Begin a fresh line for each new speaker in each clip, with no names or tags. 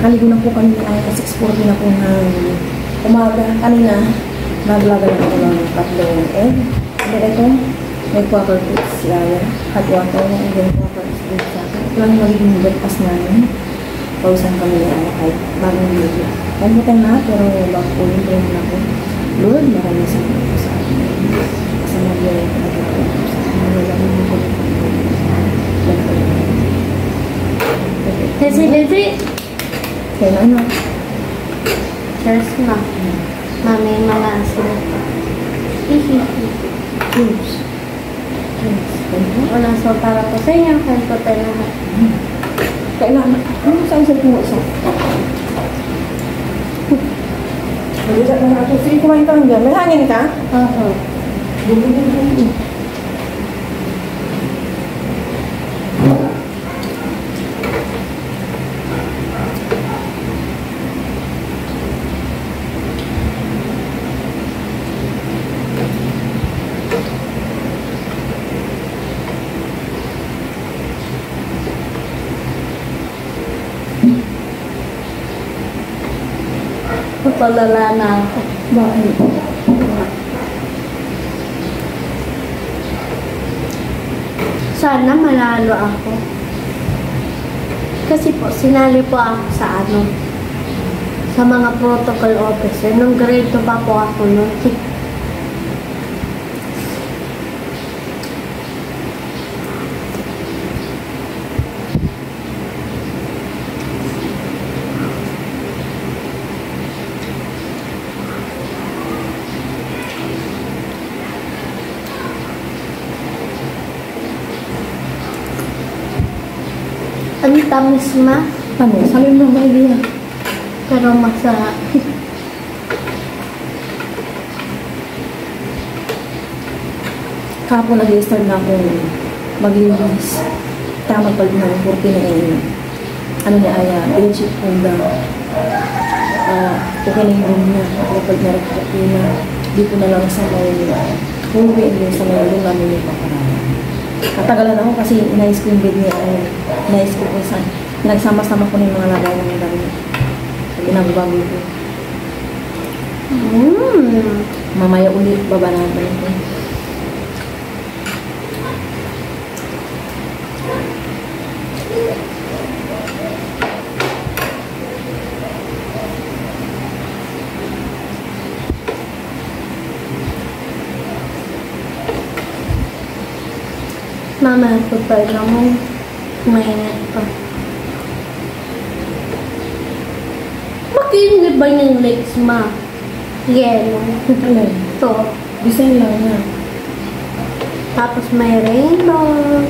Nakaligo na po kami ay 6:40 na po ng umaga. Kanina, naglaga na po ng tatlong egg. And then ito, may quarter piece hot water and then quarter piece sa akin. Ito lang yung magiging breakfast namin. Pausan kami kahit bagong video. Pagbutan na, pero bago po yung train na po. Lord, maraming salamat po sa akin. Kasi mag-iway ko na po sa akin. Maraming po.
Desi.
Kaya na, ano?
Cheers, ma. Mami, mga asin. Hihihi.
Cheers.
Walang so para po sa inyo. Kaya po tayo na.
Kailangan. Ano saan sa tungo isa? Mag-isap na nga ito. Sige, kumain ka lang dyan. May hangin ka?
Oo.
Bumili.
Papalala na ako.
Bakit?
Sana manalo ako. Kasi po, sinali po ako sa sa mga protocol officer. Nung grade 2 pa po ako nun. Ang tamis, ma.
Ano? Sabi mo ba idea?
Pero masarap.
Kapon nag-i-start na ako maglinis. Tama pag ng 40 na yun. Ano niya ay bedsheet po na okay na yung room niya. Kapag narakot na dito na lang sa may movie and sa may room namin yung paparaan. Katagalan ako kasi inayos ko yung bed niya ay inayos ko kung saan. Nagsama-sama ko na yung mga lagay ng dami. Ginagabago ko. Mamaya ulit baba natin ito.
Mama, tutay lang mo. Mainit pa. Makinig ba yung legs, ma? Yellow.
Alay.
Ito.
Design lang na.
Tapos may rainbow.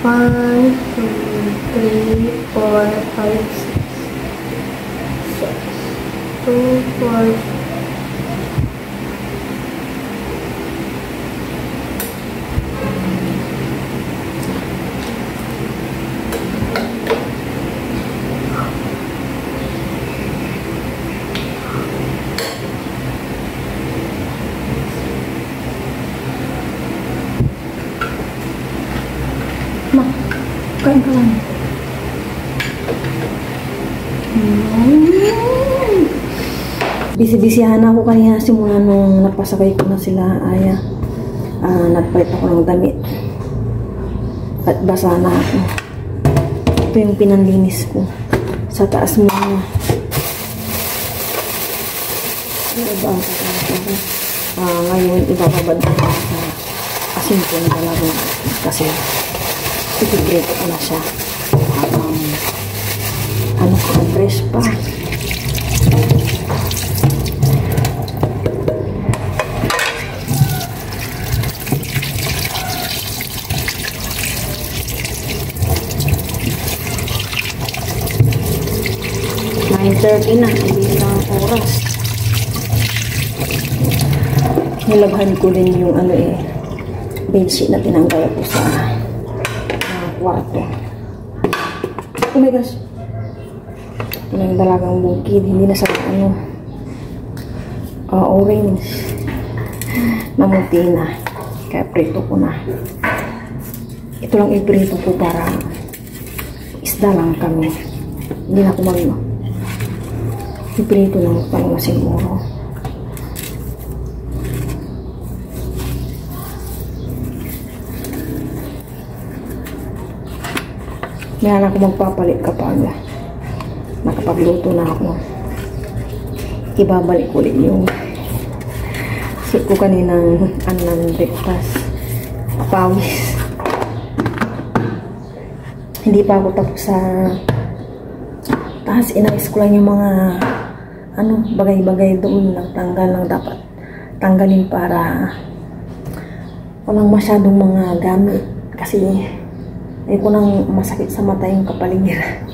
1, 2, 3, 4, 5, 6, 2, 4,
Ma, kain ka lang. Bisi-bisihan ako kanina simula nung napasakay ko na sila Aya. Nagpalit ako ng damit. At basa na ako. Ito yung pinanlinis ko. Sa taas mo na. Ngayon, ibababad ko sa asin ko na talagang kasi itigrate ko na siya. Ano ko, fresh pa. .30 na, hindi na oras. Nilabhan ko rin yung bedsheet na tinanggal ko sa kwarto. Oh my gosh. Ito na yung dalagang bukid. Hindi na sa orange. Namuti na. Kaya prito ko na. Ito lang iprito ko para isda lang kami. Hindi na ako pipilito lang pala siguro. Kaya na ako magpapalit kapag nakapagluto na ako. Ibabalik ulit yung suit ko kaninang ng breakfast. Pawis. Hindi pa ako tapos sa taas. Inayos ko lang yung mga bagay-bagay doon. Tanggal lang dapat tanggalin para walang masyadong mga gamit. Kasi ayoko nang masakit sa mata yung kapaligiran.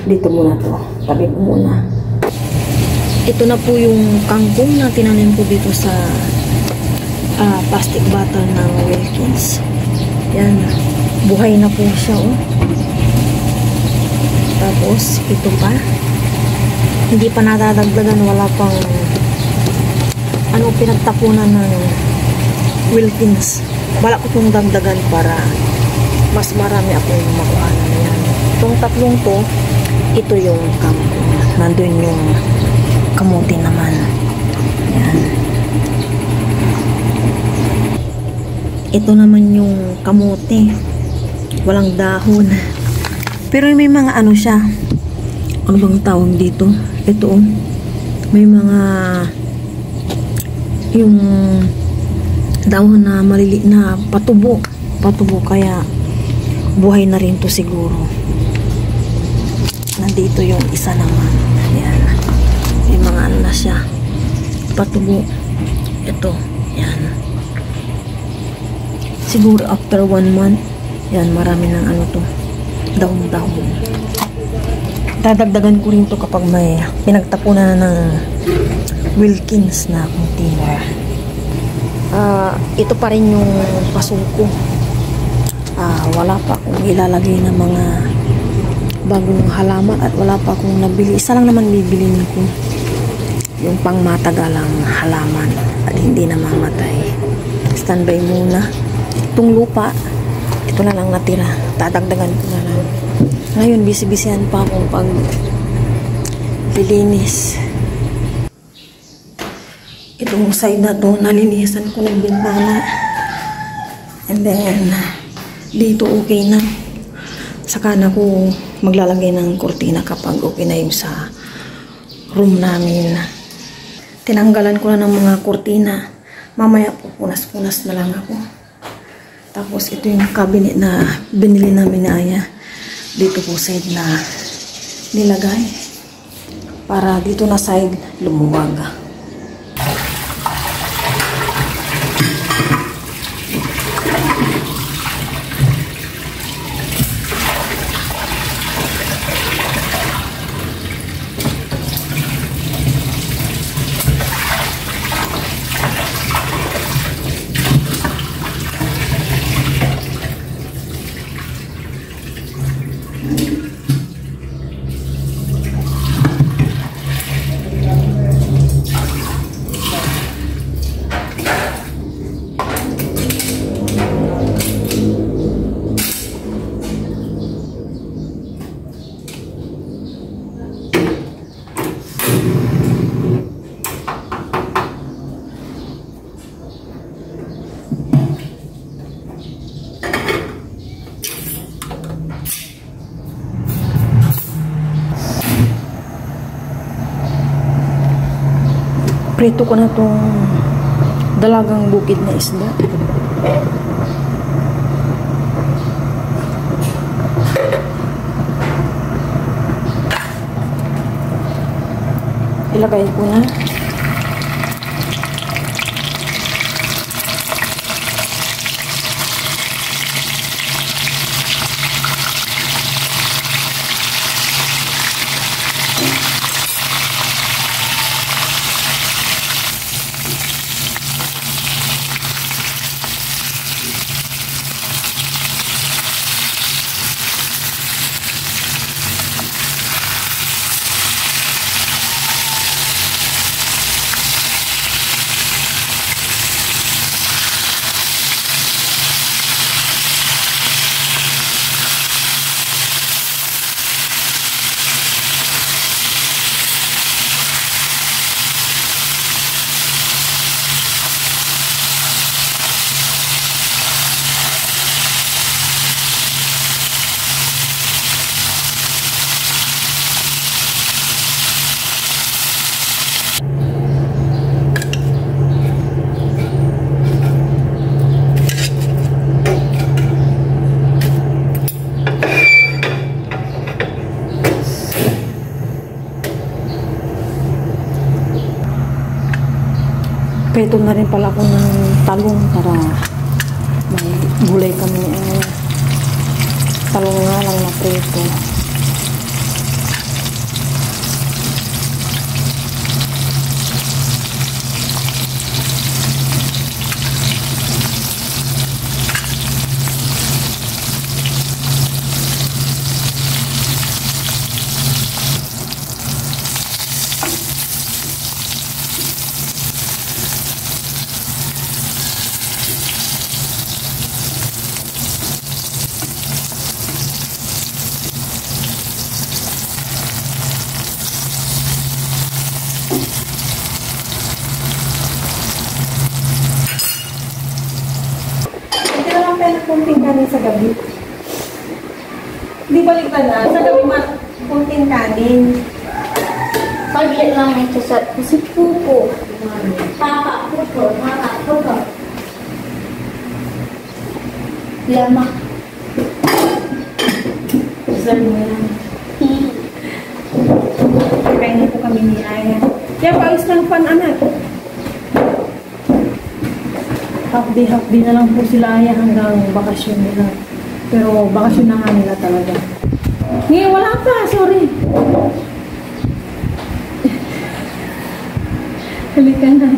Dito muna to. Tabi ko muna. Ito na po yung kangkong na tinanim ko dito sa plastic bottle ng Wilkins. Yan. Buhay na po siya, oh. Tapos, ito pa. Hindi pa nadadagdagan. Wala pang pinagtapunan ng Wilkins. Wala ko itong dagdagan para mas marami akong makuha na yan. Itong tatlong to, ito yung kangkong. Nandun yung kamuti naman. Yan. Ito naman yung kamuti. Walang dahon. Pero may mga siya. Ano bang tawag dito? Ito, may mga yung dahon na maliliit na patubo. Patubo, kaya buhay na rin to siguro. Nandito yung isa naman. Yan. May mga na siya. Patubo. Ito. Yan. Siguro after 1 month, yan, marami ng to. Dahon-dahon. Dadagdagan ko rin to kapag may pinagtapunan ng Wilkins na container. Ito pa rin yung pasuko. Wala pa akong ilalagay ng mga bagong halaman at wala pa akong nabili. Isa lang naman bibilin ko. Yung pangmatagalang halaman at hindi na mamatay. Standby muna. Itong lupa, ito na lang natira. Dadagdagan ko na lang. Ngayon, busy-busyhan pa akong lilinis. Itong side na to, nalinisan ko ng bintana. And then, dito okay na. Saka na ko maglalagay ng kurtina kapag okay na yung sa room namin. Tinanggalan ko na ng mga kurtina. Mamaya po, punas-punas na lang ako. Tapos, ito yung cabinet na binili namin na Aya. Dito po side na nilagay. Para dito na side lumuwag. Prito ko na tong dalagang bukid na isda. Ilagay ko na. Nagprito na rin pala ako ng talong para may gulay kami ni Aya. Talong nga lang na prito. Hindi na lang tayo kunting kanin sa gabi. Hindi baliktad na. Sa gabi kunting kanin.
Paglit lang ito sa si Pupo. Papa Pupo. Papa Pupo. Lama.
Saan mo yan? Kakain na po kami ni Aya. Kaya paayos ng fan, anak. Half-day na lang po sila Aya hanggang bakasyon nila. Pero bakasyon na nga nila talaga. Ngayon, wala pa. Sorry. Halika na.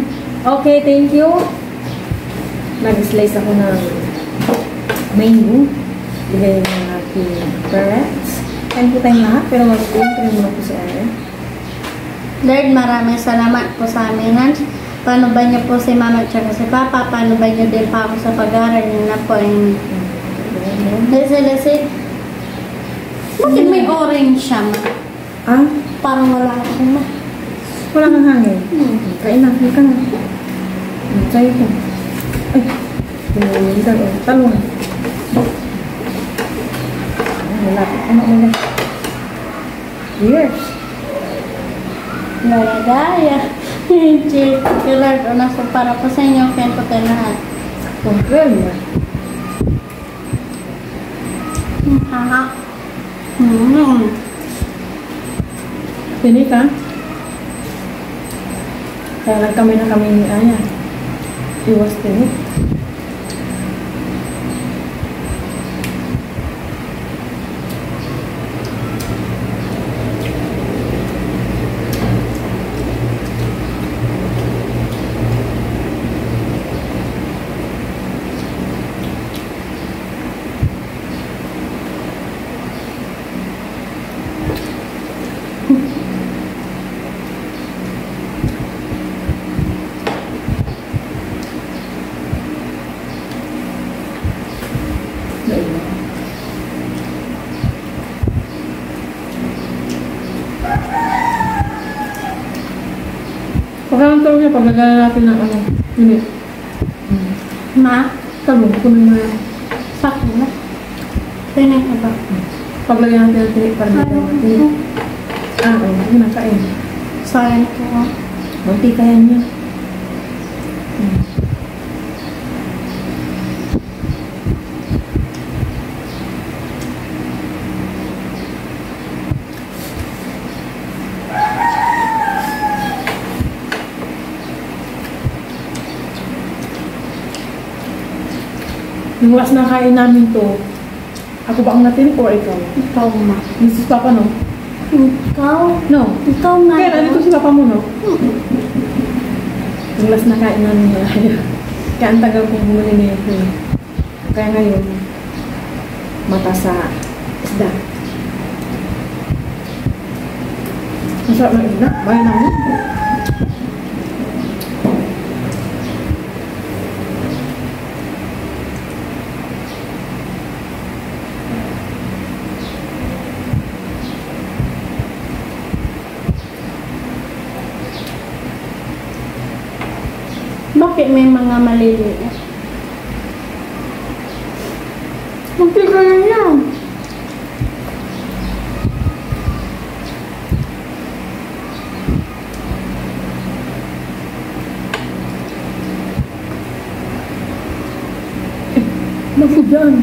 Okay, thank you. Nag-slice ako ng mango. Bigay ng aking parents. Kain po tayong lahat, pero mag-uwi muna po si Aya.
Lord, maraming salamat po sa amin. Paano ba niyo po si Mama at si Papa? Paano ba niyo din pa ako sa pag-aaral niyo na po? Lesi. Bakit may orange siya, Ma?
Ah?
Parang wala ako, Ma.
Wala kang hangin. Kain na, halika na. Sa'yo ko. Ay, pinuli ka. Talong. Malapit. Ano mo na? Yes.
Nalagaya. Cheers. Lord, una so para po sa inyo. Kaya po tayo lahat.
Control na.
Haha.
Pili ka? Kaya lang kami na kami ni Aya. Iwas tinik. Pagkalang tawag niya, paglagala natin ng ano, unit.
Ma,
Talong, kunin mo yan.
sakto na. Tingnan ko ba?
Paglagyan natin ng tinik para dito natin. Oo, yun ang kain.
Sayang ko.
Munti kaya niya. Yung last na kain namin to, ako ba ang natin or ikaw?
Ikaw, Ma.
Mrs. Papa, no?
Ikaw?
No.
Ikaw nga.
Kaya nandito si Papa mo, no? Yung last na kain namin na kaya ang tagal kong bumuli nito. Kaya ngayon, mata sa isda. Masarap ng isda. Bayan namin.
Bakit may mga maliliit?
Munti kaya yan. Naku dyan.